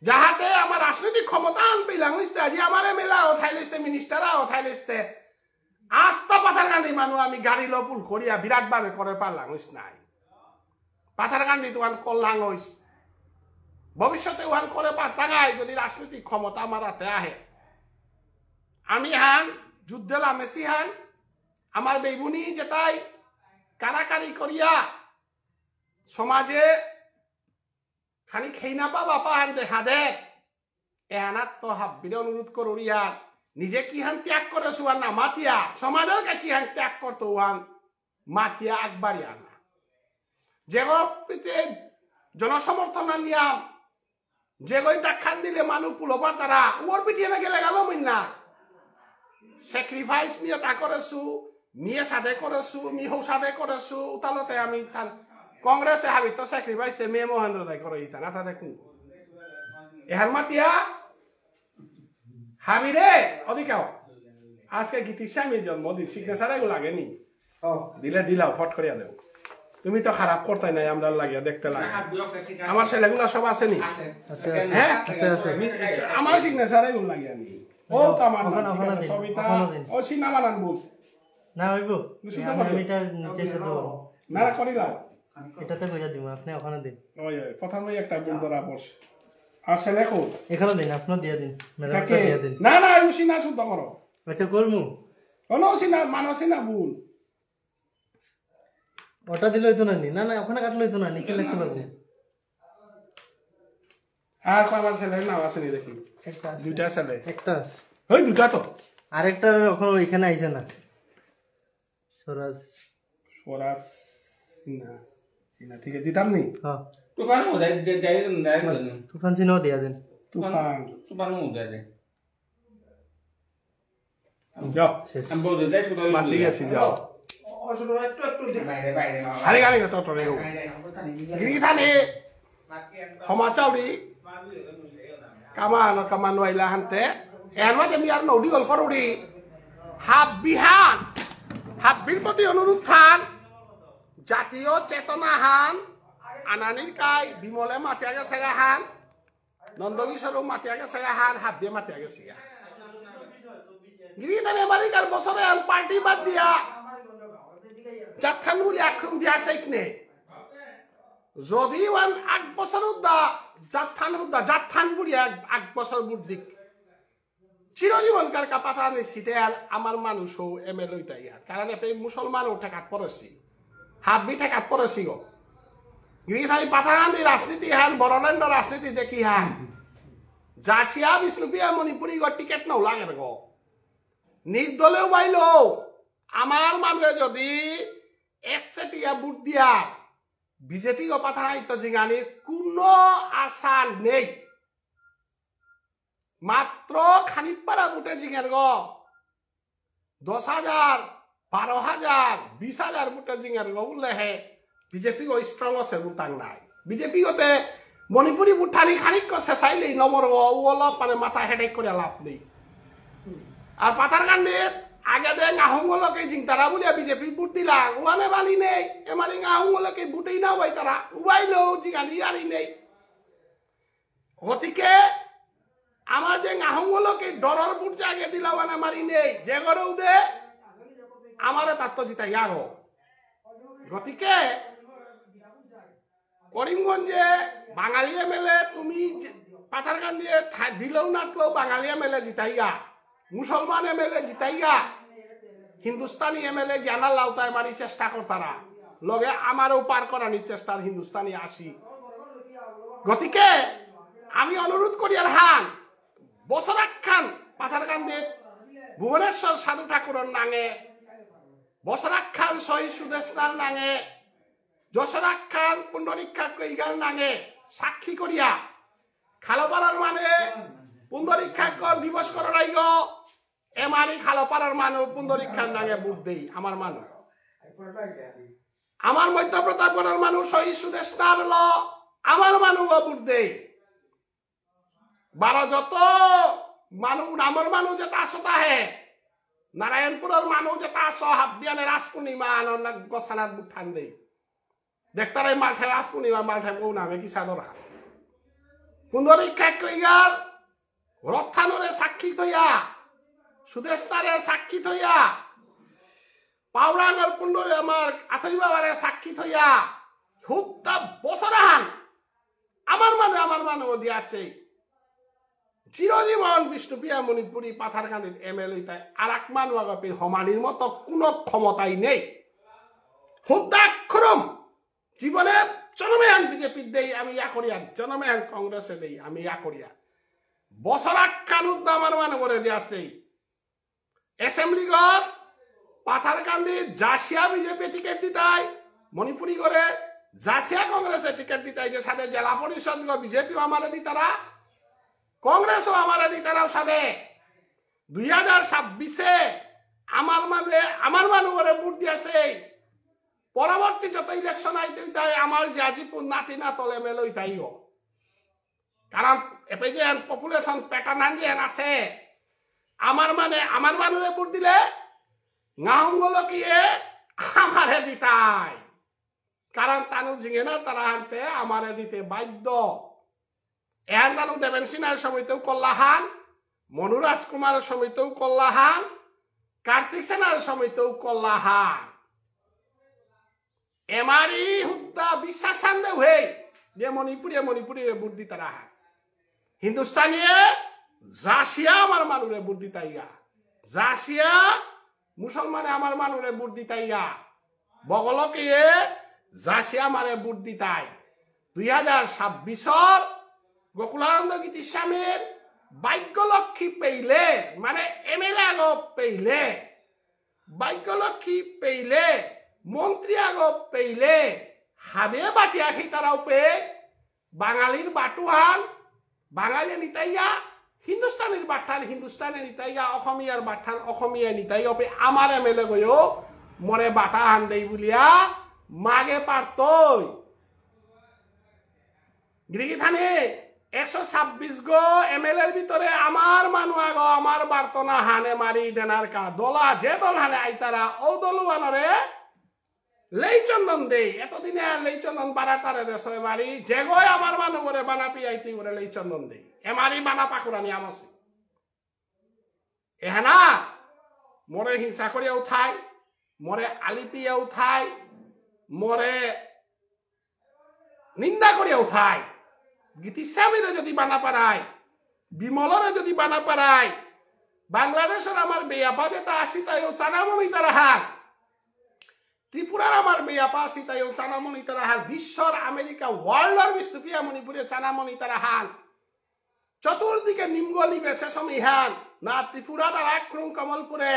যাহাতে আমার রাজনৈতিক ক্ষমতা আন পেলাম আজি আমার এমএলএ ওঠাই লৈছে মিনিস্টারা ওঠাই লৈছে আস্তা পাথার গান্ধী মানুষ আমি গাড়ি লপুল করিয়া বিরাট ভাবে করে পারলাম নাই পাথার গান্ধী তো করলাম ভবিষ্যতে ওহান করে পারতাগাই যদি রাজনৈতিক ক্ষমতা আমার হাতে আহে আমি হান যুদ্ধ লামেছি হান আমার বেগুনি যেটাই কারাকারি করিয়া সমাজে খানি খেই না পাবা পাহান দেখা দে এহানাত তো হাব্বিরে অনুরোধ করিয়া নিজে কি হান ত্যাগ করে সুয়ান না মাতিয়া সমাজের কি হান ত্যাগ করতো ওয়ান মাতিয়া আকবারি আনা যে জনসমর্থন নিয়াম যে গইটা খান দিলে মানুষ পুলবার তারা ওর পিটিয়ে গেলে গেল না স্যাক্রিফাইস নিয়ে তা করেছু নিয়ে সাদে করেছু মিহৌ সাদে করেছু তালতে আমি কংগ্রেসে হাবি তো স্যাক্রিফাইস মেয়ে মহেন্দ্র দায় করে ইতা না তা দেখুন এহার মাতিয়া হাবি রে অধিকাও আজকে গীতিস্বামীর জন্মদিন সিগনেচার এগুলো লাগেনি দিলে দিলাও ফট করিয়া দেও তুমি তো খারাপ করতাই নাই আমরা লাগিয়া দেখতে লাগে আমার ছেলেগুলা সব আসেনি হ্যাঁ আমার সিগনেচার এগুলো লাগিয়া নি ও তো আমার সবিতা ও সিনেমা নান বল না হইব আমি এটা নিচে এসে দেব না করিলাম এটাতে কইরা দিব আপনি ওখানে দিন ওই প্রথমে একটা বল ধরা বস আর ছেলে কো এখানে দিন আপনি দিয়ে দিন মেরাটা দিয়ে দিন না না আমি সিনা শুদ্ধ করো আচ্ছা করমু কোন সিনা মানসি না বল ওটা দিলে হইতো না না না ওখানে কাটলে হইতো না নিচে লিখতে পারবো আর আমার ছেলের নাম আছে নি দেখি একটা আছে দুইটা ছেলে একটা আছে ওই দুইটা তো আরেকটা ওখানে ওইখানে আইছে না স্বরাজ স্বরাজ সিনা ঠিক আছে দিতাম নি হ্যাঁ Tufan udah dari dari তুফান চিহ্ন দিয়া দেন তুফান Tufan udah deh. যাও Ambil udah deh sudah. বাঁচি গেছি যাও Oh sudah একটু বাইরে বাইরে আরে গাড়ি তো টরে ও গিরি থানে ক্ষমা চাউরি কামান ওয়াইলা হানতে এনমা যে মিয়ার নৌডি গল করুড়ি হাব্বির প্রতি অনুরোধ থান জাতীয় চেতনা হান আনানির কাই বিমলে মাতিয়াগে সেগা হান নন্দকিশোরও মাতিয়াগে সেগা হান হাব্বিয়ে মাতিয়াগে সেগা গিরি থানে আমেরিকার বছরে পার্টি বাদ দিয়া জাতখান বলে আক্রম দিয়া সেইখনে যদি ওয়ান 8 বছর উদ্দা জাতখান বলে 8 বছর বুদ্ধিক চিরজীবনকার কাপাতা নেই সিটে আর আমার মানুষও এমএলএ তাই আর কারণ এই মুসলমানও ঠেকাত পড়েছি হাব্বি ঠেকাত পড়েছি গো গিয়ে তাই পাথাগান্ধী রাজনীতি হান বড়লেন্ড রাজনীতি দেখি হান জাসিয়া বিষ্ণুপিয়া মণিপুরি গো টিকেট নাও লাগে গো নির্দলেও বাইল আমার মানুষে যদি একচেটিয়া বুট দিয়া বিজেপি গো পাথাগাইতো জিগানির কোনো আশা নেই মাত্র খানিকপাড়া বুটে জিঙের গো 10,000 12,000 20,000 বুটে জিঙের গো বললে হে বিজেপি গো স্ট্রং আছে বুটাং নাই বিজেপি গতে মণিপুরি বুঠানি খানিক শেষাইলেই নমর গো অলপ মানে মাথা হেডেক করে লাভ নেই আর পাতার কান্দে আগে দে গাহঙ্গলকে জিংতারা বলিয়া বিজেপি বুট দিলা ওয়ানে বালি নেই এমারি গাহঙ্গলকে বুটেই না ওই তারা উবাইলো জিগানি আরি নেই গতিকে আমার যে গাহঙ্গলকে ডরর বুট জাগে দিলা ওয়ানে মারি নেই যে গরেও দে আমারে তার তো জিতাই আগো গতিকে করিমগঞ্জে বাঙালি এমএলএ তুমি পাথারকান দিয়ে দিলেও নাটলেও বাঙালি এমএলএ জিতাইগা মুসলমান এমএলএ জিতাইগা হিন্দুস্তানি এমএলএ জ্ঞানা লাউতায় মারি চেষ্টা করতারা লগে আমারও পার করানির চেষ্টা হিন্দুস্তানি আসি গতিকে আমি অনুরোধ করি আর হান বছরাক খান পাথারকান দিয়ে ভুবনেশ্বর সাধু ঠাকুরের নাঙে বছরাক খান শহীদ সুদেশনার নাঙে যশোরাক খান পুণ্ডরীক্ষা কইগার নাঙে সাক্ষী করিয়া খালপাড়ার মানে পুণ্ডরীক্ষা দিবস করাই গো এমারি খালপাড়ার মানুষ পুণ্ডরীক্ষার নাঙে বুট দেই আমার মানুষ আমার মধ্যপ্রতাপগড়ের মানুষ শহীদ সুদেশনার ল আমার মানুষ বুট দেই 12 যত মানুষ নামর মানুষ যেটা আসতা হে নারায়ণপুরের মানুষ যেটা আস হাবিয়ানে রাস পূর্ণিমা গসানাত বুট ঠান দেই দেখতারাই মালঠে রাস পূর্ণিমা মালঠে বউ নামে কি সাদর পুণ্ডরীক্ষা কইগার রথানরে সাক্ষী থইয়া সুদেশনারে সাক্ষী থইয়া পাওড়াঙ্গল পুণ্ডরে আমার আথই বাবারে সাক্ষী থইয়া হুত্তা বছরান আমার মানে দিয়াছে চিরজীবন বিষ্ণুপ্রিয়া মণিপুরি পাথারকান্দির এমএলএ তাই আর এক মানুষ আগাপে হমানির মতো কোনো ক্ষমতাই নেই হুদ্দাক্ষরম জীবনে জনমেহান বিজেপি দেই আমি ইয়া করিয়া জনমেহান কংগ্রেসে দেই আমি ইয়া করিয়া বছরাক কানুদ আমার মানে করে দিয়াছে এসেম্বলি ঘর পাথারকান্দি জাসিয়া বিজেপি টিকেট দিতাই মণিপুরি করে জাসিয়া কংগ্রেসে টিকেট দিতাই যে সাথে জেলা পরিষদ বিজেপিও আমারে দিতারা কংগ্রেসও আমারে দিতারাও সাথে 2026-এ আমার মানুষ করে ভোট দিয়েছে পরবর্তী যত ইলেকশন আইতে তাই আমার জাজিপুর নাতি না তলে মেলই তাইও কারণ এপে যে পপুলেশন প্যাটার্ন যে আছে আমার মানুষে ভোট দিলে গাহঙ্গলকিয়ে আমারে দিতাই কারণ তানু জিঙে না তারা আনতে আমারে দিতে বাধ্য এহান তানু দেবেন সিনহার সমিতিও কল্লাহান মনু রাজকুমারের সমিতিও কল্লাহান কার্তিক সেনার সমিতিও কল্লাহান এমারি হুদ্দা বিশ্বাস সন্দেহ হয়ে যে মণিপুরে ভোট দিতে রাহা হিন্দুস্তানিয়ে জাসিয়া আমার মানুষে ভোট দিতাইগা জাসিয়া মুসলমানে আমার মানুষে ভোট দিতাইগা বগলকে জাসিয়া মারে ভোট দিতাই 2026-র গোকুলানন্দ গীতি স্বামীর ভাগ্যলক্ষ্মী পেইলে মানে এমএলএ পেইলে ভাগ্যলক্ষ্মী পেইলে মন্ত্রী আগ পেইলে হাবে বাটিয়া খেতারাও পে বাঙালির বাটুহান বাঙালি নিতাইয়া হিন্দুস্তানের বাঠান হিন্দুস্তানে নিতাইয়া অসমীয়ার বাঠান অসমীয়া নিতাইয়া পে আমার এমএলএ গয়ো মরে বাটা হান দেই বুলিয়া মাগে পারতই গিরিগি থানে 126 গো এমএলএর ভিতরে আমার মানুয়া গো আমার বার্তনা হানে মারি দেনার কা দলা যে দল হানে আইতারা ও দলুয়ানরে লেইচন্দন দেই এতদিনে লেইচন্দন বারাটারে দেশে মারি যে গো আমার মানু করে বানা পিয়াইতি করে লেইচন্দন দেই এমারি বানা পাকুরানি আমাসি এহানা মরে হিংসা করিয়া উঠাই মরে আলিপিয়া উঠাই মরে নিন্দা করিয়া উঠাই গীতিস্বামীরে যদি বানা পারায় বিমলরে যদি বানা পারায় বাংলাদেশের আমার বেয়াপা যেটা আসি তাই সানামণি তারা হাত ত্রিপুরার আমার বেয়াপা আসি তাই সানামণি তারা হাত বিশ্বর আমেরিকা ওয়ার্ল্ডর বিস্তুপিয়া মণিপুরে সানামণি তারা হাত চতুর্দিকে নিমগলি বেশে সমিহান না ত্রিপুরা তারা আক্রম কমলপুরে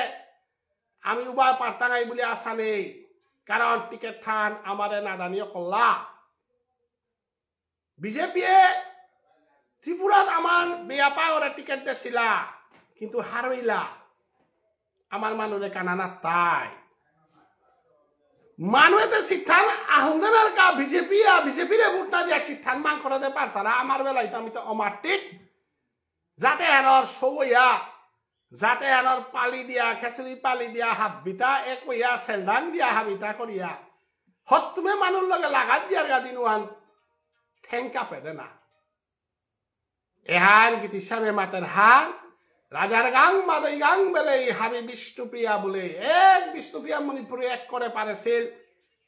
আমি উবার পারতাঙাই বলে আশা নেই কারণ টিকেট থান আমারে নাদানীয় কল্লা বিজেপিয়ে ত্রিপুরাত আমার বেয়াপা ওরা টিকেট দিছিলা কিন্তু হারইলা আমার মানুষে কানানা তাই মানুষেতে শিক্ষান আহ্বানের কা বিজেপিরে ভোট না দিয়া শিক্ষান মান করাতে পারতারা আমার বেলায় তো আমি তো অমাটিক যাতে এনর সবইয়া যাতে এনর পালি দিয়া খেচুরি পালি দিয়া হাবিতা এক কইয়া সেলডাং দিয়া হাবিতা করিয়া হত তুমি মানুষ লগে লাগাত দিয়ার গাদিন ওয়ান ঠেংকা পেদে না এহান গীতিসামে মাতের হান রাজার গাং মাদই গাং বেলে হাবি বিষ্ণুপ্রিয়া বলে এক বিষ্ণুপ্রিয়া মণিপুরে এক করে পারেছিল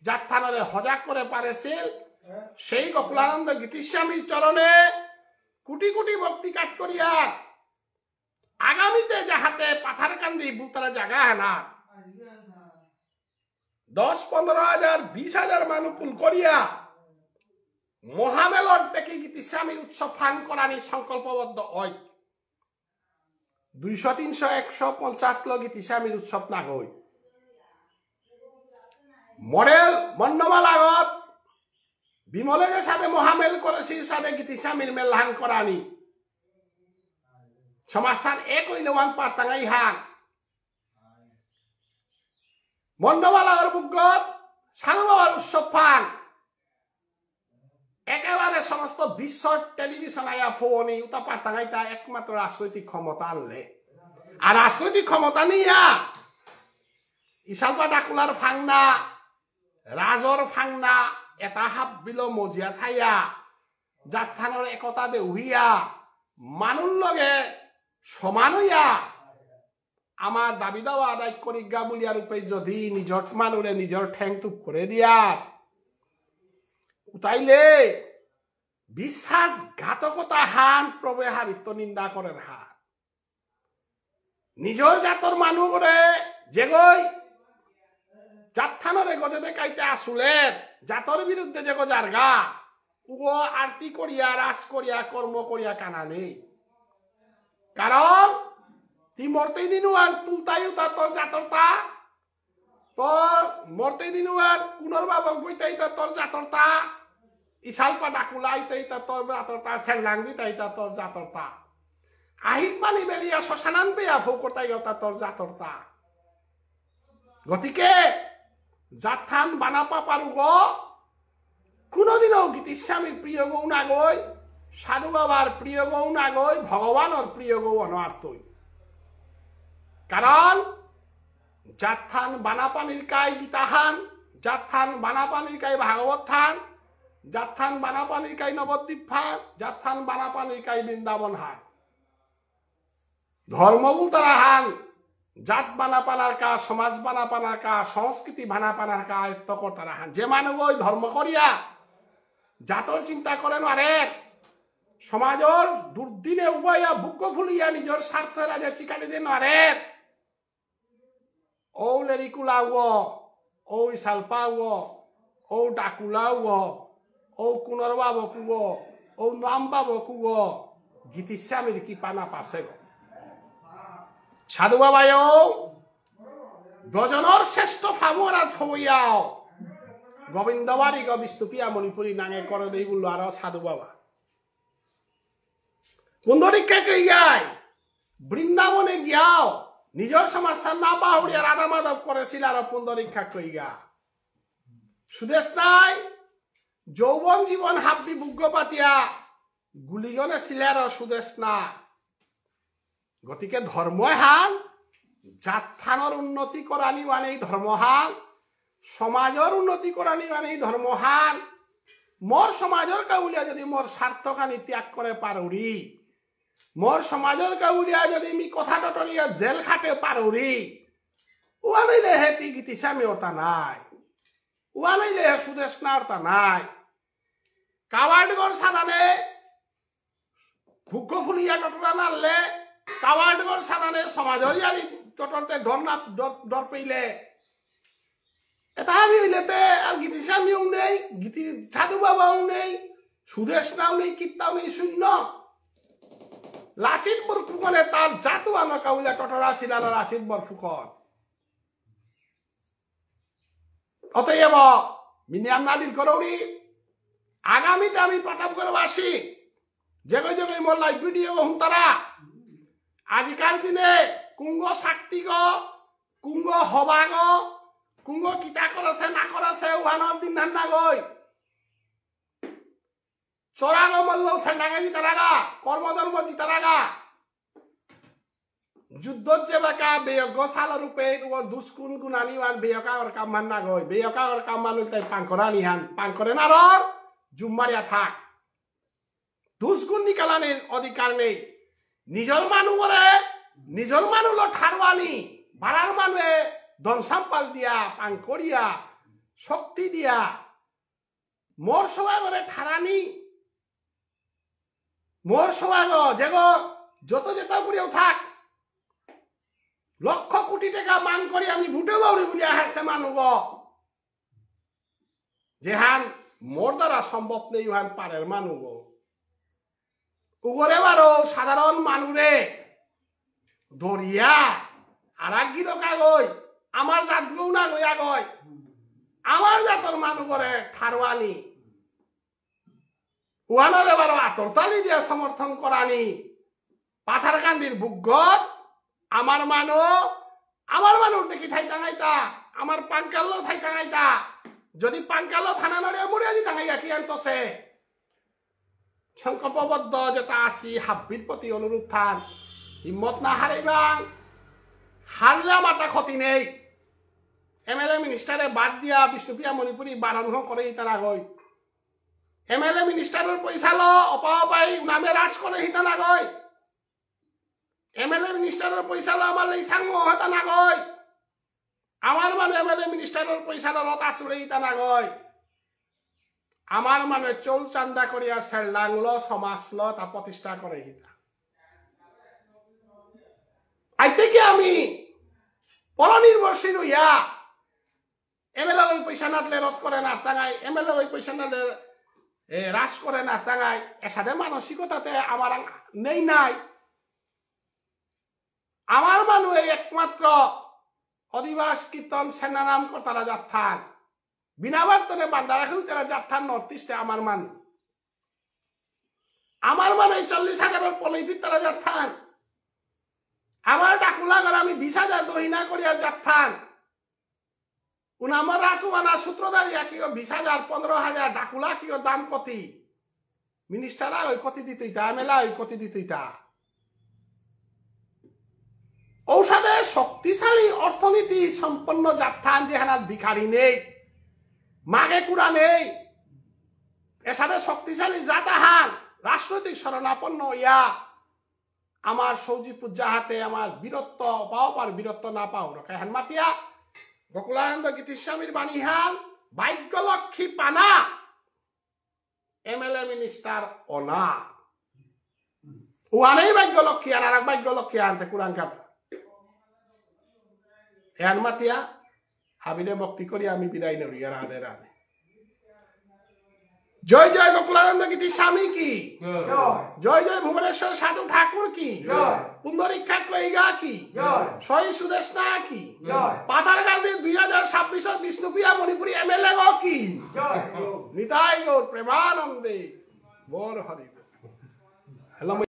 যাত্রানরে হজাক করে পারেছিল সেই গোকুলানন্দ গীতিস্বামীর চরণে কোটি কোটি ভক্তি কাট করিয়া আগামীতে যাহাতে পাথার কান্দি বুতারা জায়গা হানা 10-15 হাজার 20 হাজার মানুষ পুল করিয়া মহামেলর দেখি গীতিস্বামী উৎসব ফান করানি সংকল্পবদ্ধ হয় 200, 300, 150 লোক গীতিস্বামীর উৎসব না হই মডেল মন্ডমাল আগত বিমলের সাথে মহামেল করেছি সাথে গীতিস্বামীর মেলহান করানি সমাজসান এক হইলে ওয়ান পারতাঙাই হান মন্ডমাল আগর বুকগত সানুবাবার উৎসব ফান একেবারে সমস্ত বিশ্বর টেলিভিশন আয়া ফোনি উতা পারতাঙাই তা একমাত্র রাজনৈতিক ক্ষমতা আনলে আর রাজনৈতিক ক্ষমতা নিয়া ইশালপা ডাকুলার ফাংনা রাজর ফাংনা এটা হাব বিল মজিয়া থাইয়া যাত্রানোর একতা দে উহিয়া মানুষ লগে সমান হইয়া আমার দাবি দাওয়া আদায় করি গা বলিয়ার উপরে যদি নিজর মানুরে নিজর ঠ্যাং তুপ করে দিয়া উতাইলে বিশ্বাসঘাতকতা হান প্রবে হাবিত্য নিন্দা করেন হাত নিজর জাতর মানুষরে যেগই যাত্রানরে গজে কাইতে আসুলের জাতর বিরুদ্ধে যেগো জারগা উগো আরতি করিয়া রাস করিয়া কর্ম করিয়া কানা নেই কারণ তুই মরতেই দিনু আর তুলতাই উতা তোর জাতরতা তোর মরতেই দিনু আর কুনর বাবক বইতাই তোর জাতরতা ইশালপা ডাকুলাইতেই তোর জাতরতা সেল্লাঙ্গি তাইতা তোর জাতরতা আহিত পানি বেলিয়া শ্মশানান পেয়া ফৌকতাই তোর জাতরতা গতিকে যাত্রান বানাপা পারুগ কোনদিনও গীতিস্বামীর প্রিয় গৌ না গই সাধু বাবার প্রিয় গৌ না গই ভগবানের প্রিয় গৌ অনার্থই কারণ যাত্রান বানাপানির কাই গীতাহান যাত্রান বানাপানির কাই ভাগবত থান যাত্রান বানাপানির কাই নবদ্বীপ ফান যাত্রান বানাপানির কাই বৃন্দাবন হান ধর্মবুল তারা হান জাত বানাপানার কা সমাজ বানাপানার কা সংস্কৃতি বানাপানার কা আয়ত্ত করতারা হান যে মানুষ ওই ধর্ম করিয়া জাতর চিন্তা করেন আরে সমাজর দুর্দিনে উবাইয়া বুক ফুলিয়া নিজের স্বার্থ রাজা চিকানি দেন আরে ও লেরিকুলাও ও ইসালপাও ও ডাকুলাও ও কুনর বাবকু ও নাম বাবকু গীতিস্বামীর কি পানা পাশে সাধু বাবাও ব্রজনর শ্রেষ্ঠ ফামুরা ছবইয়াও গোবিন্দবাড়ি গ বিস্তুপিয়া মণিপুরি নাঙে করে দেই বললো আরো সাধু বাবা পুন্দরিকা কে গায় বৃন্দাবনে গিয়াও নিজের সমস্যা না পাহড়িয়া রাধা মাধব করেছিল আর পুন্দরিকা কই গা সুদেশ নাই যৌবন জীবন হাবদি বুগ্গ পাতিয়া গুলিগনে ছিলার সুদেশ না গতিকে ধর্মই হাল জাতথানৰ উন্নতি কৰানি মানে ধৰ্মহাল সমাজৰ উন্নতি কৰানি মানে ধৰ্মহাল মোৰ সমাজৰ কাউলিয়া যদি মোৰ স্বাৰ্থকানি ত্যাগ কৰে পাৰুৰি মোৰ সমাজৰ কাউলিয়া যদি মি কথা টটনিয়া জেল খাটে পাৰুৰি ওয়ানাইলে হেতি গীতিসামি অর্থা নাই ওয়ানাইলে হে সুদেশনা অর্থা নাই কাবাডগর সাদানে ভুগ্গ ফুলিয়া টটরা নালে কাবাডগর সাদানে সমাজৰ ইয়াৰি টটরতে ডর পেইলে এটা আমি হইলেতে আর গীতিসামিও নেই গীতি সাধু বাবাও নেই সুদেশনাও নেই কিত্তাও নেই শূন্য লাচিত বরফুকনে তার জাতু আনা কাউলা টটরা ছিল লাচিত বরফুকন অতএব মিনিয়াম নাদিল করৌরি আগামীতে আমি প্রতাপগড়বাসী জেগৈ জেগৈ মোর লাইভ ভিডিও হুঁতারা আজিকার দিনে কুঙ্গ শাক্তিগ কুঙ্গ হবাগ কুঙ্গ কিতা করছে না করছে ওহানোর দিন ধান না গই চোরাগ মল্ল সেন্ডাঙ্গা জিতারাগা কর্মধর্ম জিতারাগা যুদ্ধ যে বেকা বেয়জ্ঞ সাল রূপে দুষ্কুন গুণানি মান বেয়কা ওর কাম মান না গই বেয়কা ওর কাম মান তাই পাঙ্করা নিহান পাঙ্করে না রর জুম্মারিয়া থাক দুষ্কুন নিকালানির অধিকার নেই নিজর মানুষরে নিজর মানুষ ঠারওয়ানি বাড়ার মানুষে ধন সম্পাল দিয়া পাঙ্করিয়া শক্তি দিয়া মোর সবাই করে ঠারানি মোর সবাই যেগ যত যেটা করিও থাক লক্ষ কোটি টাকা মান করি আমি ভুটে বাউরি বলি আহাসে মানুষ যেহান মোর দ্বারা সম্ভব নেই হান পারের মানুষ উগরে বারো সাধারণ মানুষে ধরিয়া আর গিরকা গই আমার জাত গৌ না গইয়া গয় আমার জাতর মানুষ করে ঠারওয়ানি ওয়ানরে বারো আতরতালি দিয়া সমর্থন করানি পাথার কান্দির বুগত আমার মানুষ দেখি থাই টাঙাইতা আমার পাঙ্কাল্লো থাই টাঙাইতা যদি পাঙ্কাল্লো থানা নড়িয়া মুড়িয়া দি টাঙাইয়া কি আনতছে সংকল্পবদ্ধ যেটা আসি হাব্বির প্রতি অনুরোধ থান হিম্মত না হারাইবাং হারলে আমার তা ক্ষতি নেই এমএলএ মিনিস্টারে বাদ দিয়া বিষ্ণুপ্রিয়া মণিপুরি বারণ করে ইতারা গই এমএলএ মিনিস্টারের পয়সা ল অপাই নামে রাজ করে হিতা না গই এমএলএ মিনিস্টারের পয়সা ল আমার সাঙ্গ হতা না গই আমার মানে এমএলএ মিনিস্টারের পয়সা ল রত আসলে ইতা না গই আমার মানে চৌল চান্দা করিয়া সেল্লাংল সমাজল তা প্রতিষ্ঠা করে হিতা আইতে কি আমি পরনির্ভরশীল হইয়া এমএলএ ওই পয়সা নাতলে রদ করে না টাঙাই এমএলএ ওই পয়সা নাতলে রাজ করে না টাঙাই এসাথে মানসিকতাতে আমার নেই নাই আমার মানুষ একমাত্র অধিবাস কীর্তন সেনা নাম তারা যাত্রান বিনা বার্তনে বান্ধা রাখেও তারা যাত্রান নর্থ ইস্টে আমার মানুষ 40,000 পলিভিত তারা যাত্রান আমার ডাকুলা করে আমি 20,000 দহিনা করিয়া যাত্রান আমার রাসুয়ানা সূত্রধারিয়া কি 20,000 15,000 ডাকুলা কি দাম কতি মিনিস্টাররা ওই কতি দিত ইতা এমএলএ ওই কতি দিত ইতা ঔষধে শক্তিশালী অর্থনীতি সম্পন্ন যাত্রান যেখানে ভিখারি নেই মাগে কুড়া নেই এর সাথে শক্তিশালী জাতাহান রাজনৈতিক শরণাপন্ন হইয়া আমার সৌজিপুর জাহাতে আমার বীরত্ব পাও পার বীরত্ব না পাও রকাহান মাতিয়া গোকুলানন্দ গীতিস্বামীর বাণীহান ভাগ্যলক্ষ্মী পানা এমএলএ মিনিস্টার অনা ওয়ানেই ভাগ্যলক্ষ্মী আন আর এক ভাগ্যলক্ষ্মী আনতে কোরআন কাটা এন মাতিয়া হাবিলে ভক্তি করি আমি বিদায় নড়ি রাধে রাধে জয় জয় গোকুলানন্দ গীতি স্বামী কি জয় জয় জয় ভুবনেশ্বর সাধু ঠাকুর কি জয় পুন্দরিকা কইগা কি জয় সই সুদেশ না কি জয় পাতার গান্ধী 2026 বিষ্ণুপ্রিয়া মণিপুরী এমএলএ গো কি জয় নিতাই গৌর প্রেমানন্দে বর হরি হেলো